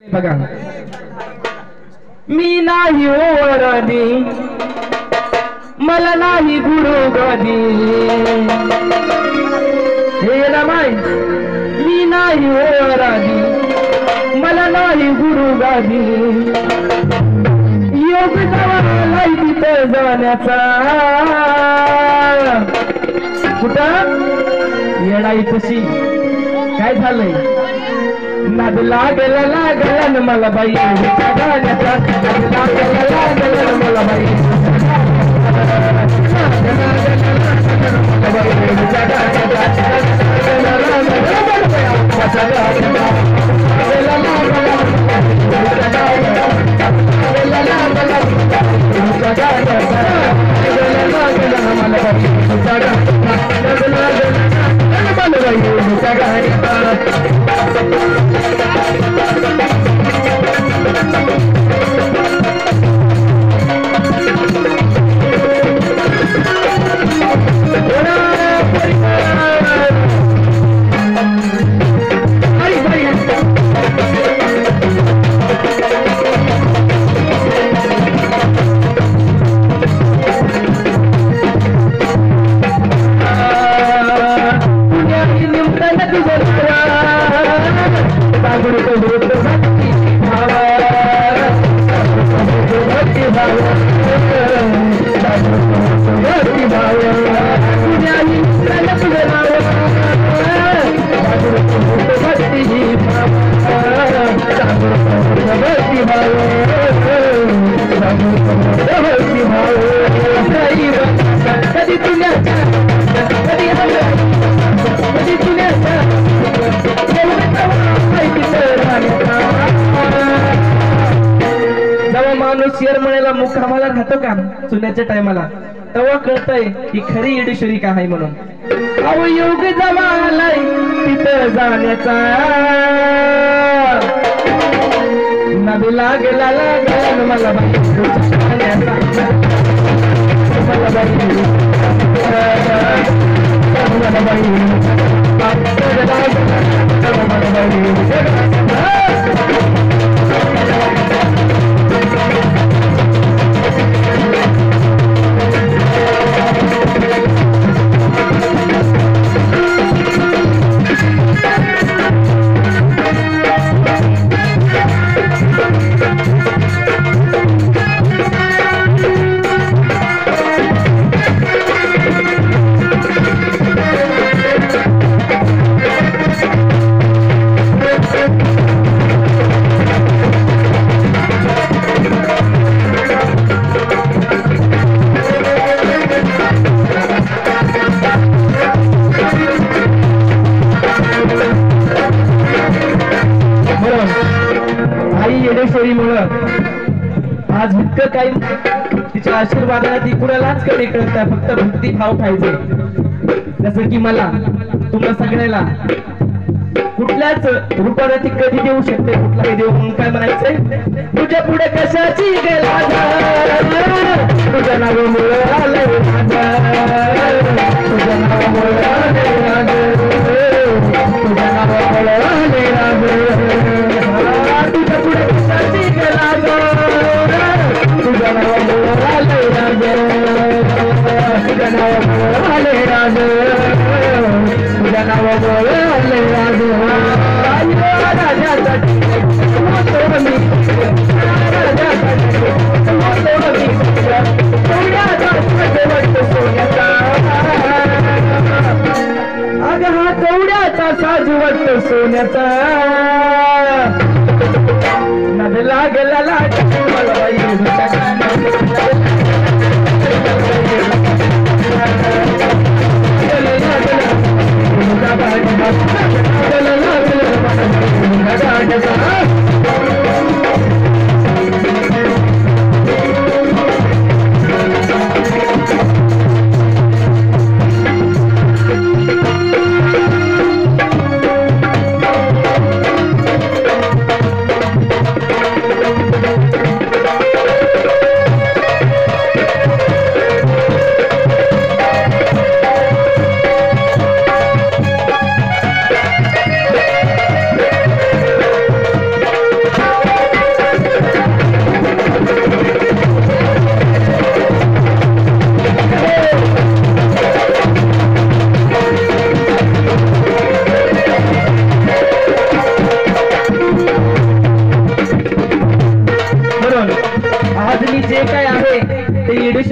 बघा मी नाही ओरडी मला नाही गुरु गादी हे रमाई मी नाही ओरडी मला नाही गुरु गादी योग जवळ तिथं जाण्याचा कुठं येणाई कशी काय झालंय नाद लागला लागला न मला बाई गाण्याचा नाद लागला लागला न मला बाई माणूस शेर म्हणायला मुक्कामाला राहतो का सुन्याच्या टायमाला तेव्हा कळतंय की खरी येडेश्वरी का आहे म्हणून अहो योग जमालाय तिथं जाण्याचा नदी लागला लागला मला बाई मला आज इतकं काही तिच्या आशीर्वादाने ती कुणालाच कमी कळत नाही फक्त भक्ती भाव पाहिजे जसं की मला तुम्हाला सगळ्याला कुठल्याच रूपाने ती कधी देऊ शकते कुठलाही देव म्हणून काय म्हणायचंय तुझ्या पुढे कशाची गेला तुझ्या नावामुळे आलंय तुझ्या नावामुळे तुझ्या नावामुळे तुझ्या पुढे कशाची गेला तुझ्या नावामुळे आलंय तुझ्या नावामुळे आलंय तुझ्या नावामुळे अग हा कवड्याचा साज वाटतो सोन्याचा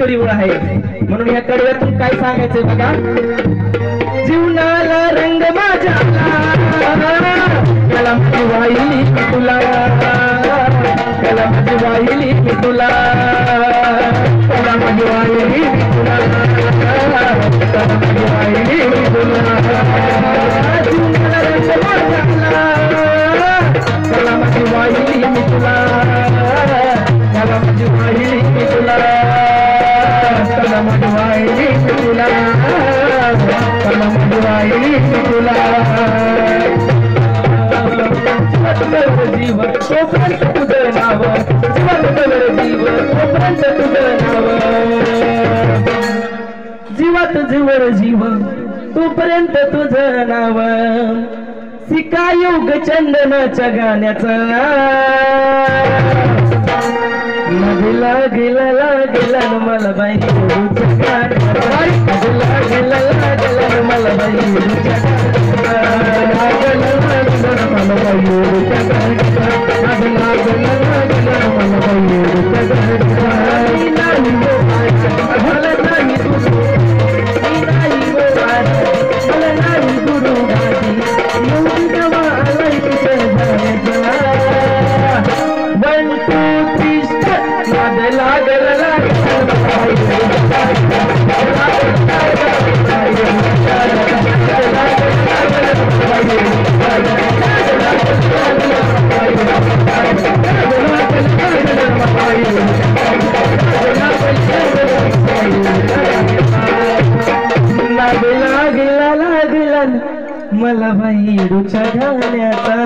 किशोरी ओळ आहे म्हणून ह्या कडव्यातून काय सांगायचंय बघा. जीवनाला रंग माझ्या त्याला माझी वाहिली तुला, त्याला माझी वाहिली तुला, त्याला माझी वाहिली तुला, त्याला माझी वाहिली तुला. जीवनाला रंग माझ्या त्याला माझी वाहिली तुला, त्याला माझी वाहिली तुला, त्याला माझी वाहिली तुला, त्याला माझी वाहिली तुला. जीव तोपर्यंत तुझं नाव, जीव तोपर्यंत तुझं नाव, जीवात जीवर जीव तोपर्यंत तुझं नाव. सिका योग चंदनाच्या गाण्याचा गेला गेला गेला मला बाई गेला गेला गेला मला बाई मला बाई डुच्या गाण्याचा